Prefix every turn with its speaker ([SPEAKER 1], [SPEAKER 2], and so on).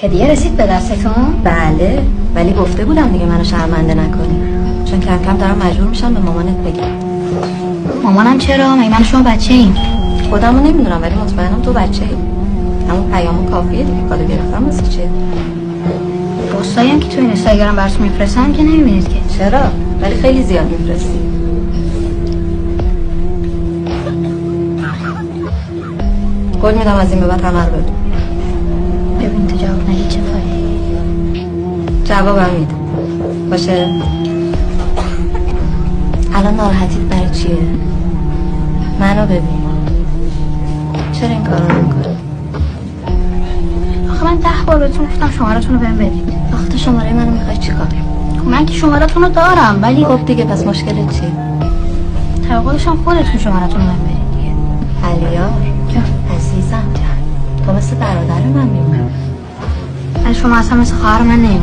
[SPEAKER 1] هدیه رسید به دستتون؟
[SPEAKER 2] بله، ولی گفته بودم دیگه منو شرمنده نکنی، چون کم کم دارم مجبور میشم به مامانت بگم.
[SPEAKER 1] مامانم چرا؟ مگه من شما بچه ایم؟
[SPEAKER 2] خودمو نمیدونم ولی مطمئنم تو بچه ای. همون پیامو کافیه دیگه، کادو گرفتم واسه چیه؟
[SPEAKER 1] پستایی هم که تو اینستاگرام براتون میفرستم که نمیبینید که.
[SPEAKER 2] چرا؟ ولی خیلی زیاد میفرستی. قول میدم از این به بعد همه رو ببین.
[SPEAKER 1] ببین تو جواب ندی چه فایده؟
[SPEAKER 2] جوابم میده باشه. الان ناراحتیت برای چیه؟ منو ببین. چرا این کارو نمی‌کنی؟
[SPEAKER 1] آخه من 10 بار بهتون گفتم شماره‌تون رو بهم بدید.
[SPEAKER 2] آخه تو شماره منو میخوای چیکار؟
[SPEAKER 1] خب من که شماره‌تون رو دارم ولی
[SPEAKER 2] خب دیگه پس مشکلت چیه؟
[SPEAKER 1] توقعشم خودتون شماره‌تون رو بهم بدید دیگه.
[SPEAKER 2] علیار عزیزم تو مثل برادر من میمونی.
[SPEAKER 1] ولی شما اصلا مثل خواهر من نمیمونید.